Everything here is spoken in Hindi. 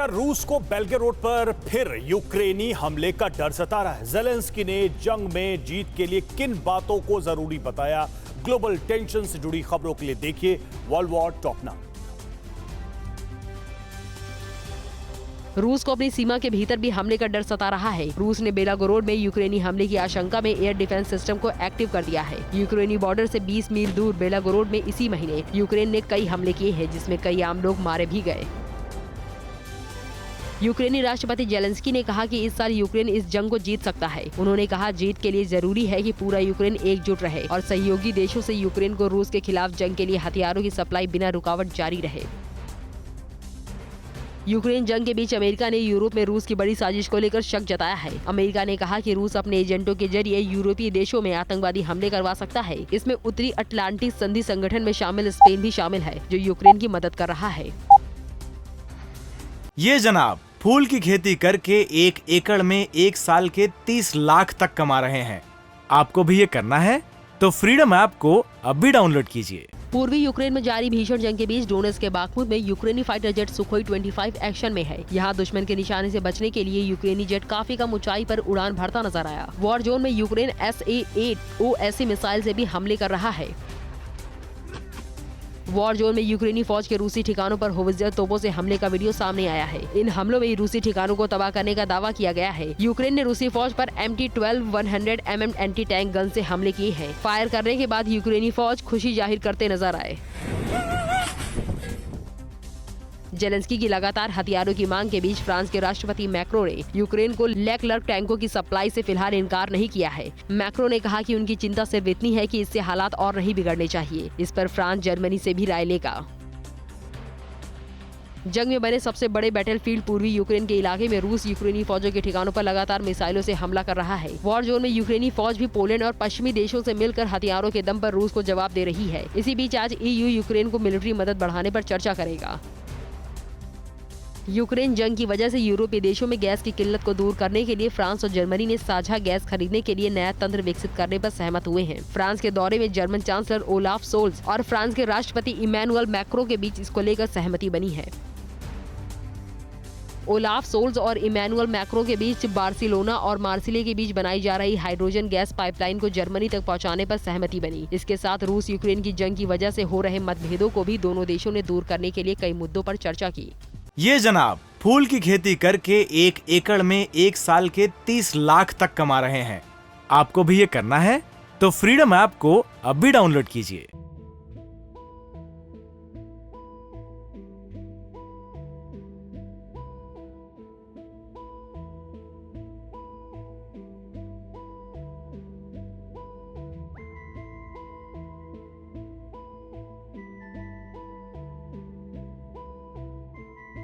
क्या रूस को बेलग्रेड पर फिर यूक्रेनी हमले का डर सता रहा है? ज़ेलेंस्की ने जंग में जीत के लिए किन बातों को जरूरी बताया? ग्लोबल टेंशन से जुड़ी खबरों के लिए देखिए वर्ल्ड वॉर टॉप नाउ। रूस को अपनी सीमा के भीतर भी हमले का डर सता रहा है। रूस ने बेलागोरोड में यूक्रेनी हमले की आशंका में एयर डिफेंस सिस्टम को एक्टिव कर दिया है। यूक्रेनी बॉर्डर से 20 मील दूर बेलागोरोड में इसी महीने यूक्रेन ने कई हमले किए हैं, जिसमें कई आम लोग मारे भी गए। यूक्रेनी राष्ट्रपति जेलेंस्की ने कहा कि इस साल यूक्रेन इस जंग को जीत सकता है। उन्होंने कहा, जीत के लिए जरूरी है कि पूरा यूक्रेन एकजुट रहे और सहयोगी देशों से यूक्रेन को रूस के खिलाफ जंग के लिए हथियारों की सप्लाई बिना रुकावट जारी रहे। यूक्रेन जंग के बीच अमेरिका ने यूरोप में रूस की बड़ी साजिश को लेकर शक जताया है। अमेरिका ने कहा कि रूस अपने एजेंटों के जरिए यूरोपीय देशों में आतंकवादी हमले करवा सकता है। इसमें उत्तरी अटलांटिक संधि संगठन में शामिल स्पेन भी शामिल है, जो यूक्रेन की मदद कर रहा है। ये जनाब फूल की खेती करके 1 एकड़ में 1 साल के 30 लाख तक कमा रहे हैं। आपको भी ये करना है तो फ्रीडम ऐप को अब भी डाउनलोड कीजिए। पूर्वी यूक्रेन में जारी भीषण जंग के बीच डोनेट्स्क के बाखमुत में यूक्रेनी फाइटर जेट सुखोई 25 एक्शन में है। यहाँ दुश्मन के निशाने से बचने के लिए यूक्रेनी जेट काफी कम ऊंचाई पर उड़ान भरता नजर आया। वॉर जोन में यूक्रेन SA-8 OSE मिसाइल से भी हमले कर रहा है। वॉर जोन में यूक्रेनी फौज के रूसी ठिकानों पर होवित्जर तोपों से हमले का वीडियो सामने आया है। इन हमलों में रूसी ठिकानों को तबाह करने का दावा किया गया है। यूक्रेन ने रूसी फौज पर MT-12 100 mm anti tank gun से हमले किए हैं। फायर करने के बाद यूक्रेनी फौज खुशी जाहिर करते नजर आए। जेलेंस्की की लगातार हथियारों की मांग के बीच फ्रांस के राष्ट्रपति मैक्रो ने यूक्रेन को लेक्लर्क टैंकों की सप्लाई से फिलहाल इनकार नहीं किया है। मैक्रो ने कहा कि उनकी चिंता सिर्फ इतनी है कि इससे हालात और नहीं बिगड़ने चाहिए। इस पर फ्रांस जर्मनी से भी राय लेगा। जंग में बने सबसे बड़े बैटलफील्ड पूर्वी यूक्रेन के इलाके में रूस यूक्रेनी फौजों के ठिकानों पर लगातार मिसाइलों से हमला कर रहा है। वॉर जोन में यूक्रेनी फौज भी पोलैंड और पश्चिमी देशों से मिलकर हथियारों के दम पर रूस को जवाब दे रही है। इसी बीच आज EU यूक्रेन को मिलिट्री मदद बढ़ाने पर चर्चा करेगा। यूक्रेन जंग की वजह से यूरोपीय देशों में गैस की किल्लत को दूर करने के लिए फ्रांस और जर्मनी ने साझा गैस खरीदने के लिए नया तंत्र विकसित करने पर सहमत हुए हैं। फ्रांस के दौरे में जर्मन चांसलर ओलाफ सोल्ज और फ्रांस के राष्ट्रपति इमैनुअल मैक्रो के बीच इसको लेकर सहमति बनी है। ओलाफ सोल्ज और इमैनुअल मैक्रो के बीच बार्सिलोना और मार्सिले के बीच बनाई जा रही हाइड्रोजन गैस पाइपलाइन को जर्मनी तक पहुंचाने पर सहमति बनी। इसके साथ रूस यूक्रेन की जंग की वजह से हो रहे मतभेदों को भी दोनों देशों ने दूर करने के लिए कई मुद्दों पर चर्चा की। ये जनाब फूल की खेती करके 1 एकड़ में 1 साल के 30 लाख तक कमा रहे हैं। आपको भी ये करना है तो फ्रीडम ऐप को अब भी डाउनलोड कीजिए।